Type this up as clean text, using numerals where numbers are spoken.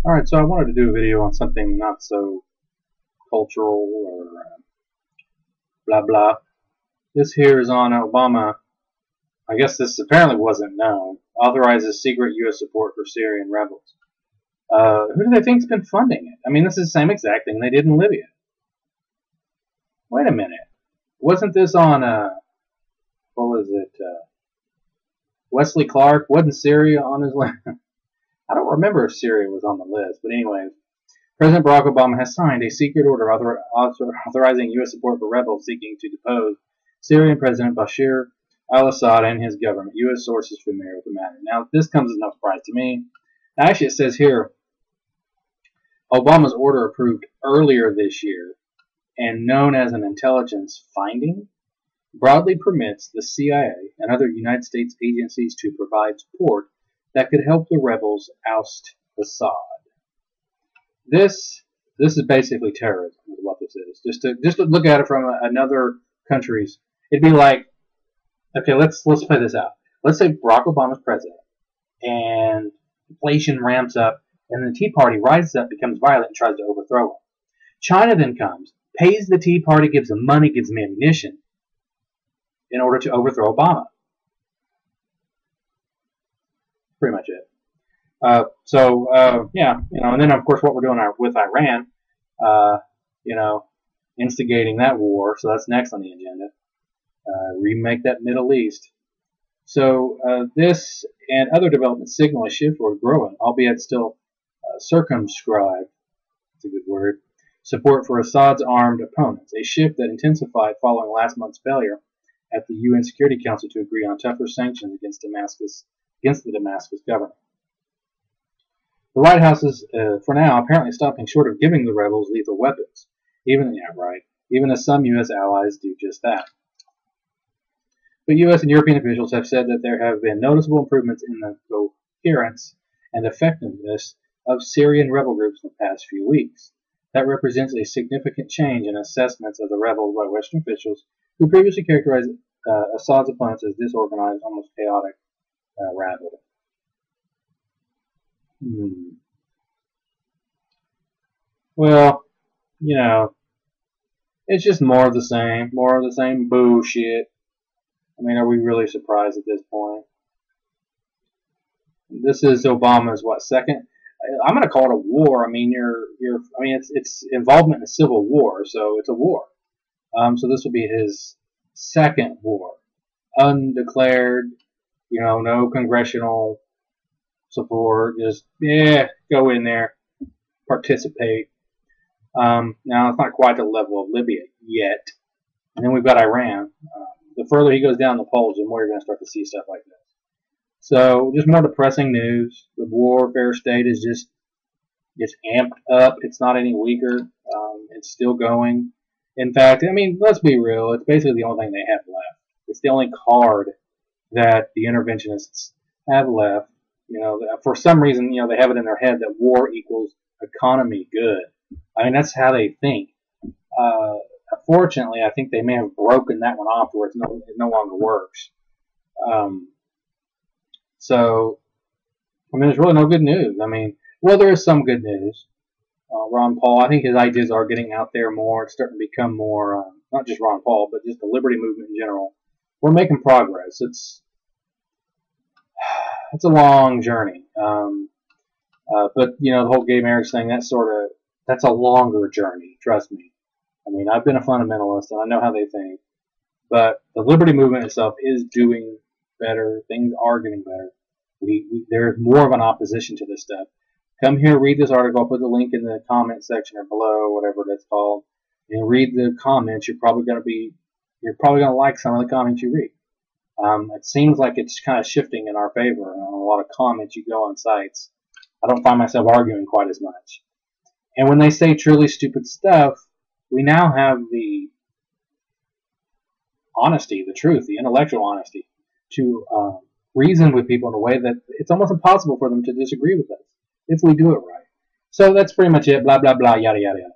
Alright, so I wanted to do a video on something not so cultural or blah blah. This here is on Obama. I guess this apparently wasn't known. Authorizes secret U.S. support for Syrian rebels. Who do they think's been funding it? I mean, this is the same exact thing they did in Libya. Wait a minute. Wasn't this on, what was it? Wesley Clark? Wasn't Syria on his list? I don't remember if Syria was on the list, but anyway. President Barack Obama has signed a secret order authorizing U.S. support for rebels seeking to depose Syrian President Bashar al-Assad and his government. U.S. sources familiar with the matter. Now, this comes as no surprise to me. Actually, it says here, Obama's order approved earlier this year and known as an intelligence finding broadly permits the CIA and other United States agencies to provide support that could help the rebels oust Assad. This is basically terrorism, is what this is. Just to look at it from another country's, it'd be like, okay, let's play this out. Let's say Barack Obama's president, and inflation ramps up, and the Tea Party rises up, becomes violent, and tries to overthrow him. China then comes, pays the Tea Party, gives them money, gives them ammunition, in order to overthrow Obama. Pretty much it. Yeah, and then of course what we're doing with Iran, instigating that war. So that's next on the agenda. Remake that Middle East. So this and other developments signal a shift toward growing, albeit still circumscribed. That's a good word. Support for Assad's armed opponents, a shift that intensified following last month's failure at the UN Security Council to agree on tougher sanctions against the Damascus government. The White House is, for now, apparently stopping short of giving the rebels lethal weapons, even as some U.S. allies do just that. But U.S. and European officials have said that there have been noticeable improvements in the coherence and effectiveness of Syrian rebel groups in the past few weeks. That represents a significant change in assessments of the rebels by Western officials who previously characterized Assad's opponents as disorganized, almost chaotic rabble. Well, it's just more of the same bullshit. I mean, are we really surprised at this point? This is Obama's second? I'm going to call it a war. I mean, it's involvement in a civil war, so it's a war. So this will be his second war, undeclared. No congressional support. Just go in there, participate. Now it's not quite the level of Libya yet. And then we've got Iran. The further he goes down the polls, the more you're going to start to see stuff like this. So just more depressing news. The warfare state is it's amped up. It's not any weaker. It's still going. In fact, I mean, let's be real. It's basically the only thing they have left. It's the only card that the interventionists have left. For some reason, they have it in their head that war equals economy good. I mean, that's how they think. Fortunately, I think they may have broken that one off where it no longer works. So, I mean, there's really no good news. I mean, well, there is some good news. Ron Paul, I think his ideas are getting out there more. It's starting to become more, not just Ron Paul, but just the liberty movement in general. We're making progress. It's a long journey. But, the whole gay marriage thing, that's a longer journey, trust me. I mean, I've been a fundamentalist, and I know how they think. But the liberty movement itself is doing better. Things are getting better. There's more of an opposition to this stuff. Come here, read this article. I'll put the link in the comment section or below, whatever that's called. And read the comments. You're probably going to like some of the comments you read. It seems like it's kind of shifting in our favor. On a lot of comments you go on sites, I don't find myself arguing quite as much. And when they say truly stupid stuff, we now have the honesty, the truth, the intellectual honesty to reason with people in a way that it's almost impossible for them to disagree with us if we do it right. So that's pretty much it. Blah, blah, blah, yada, yada, yada.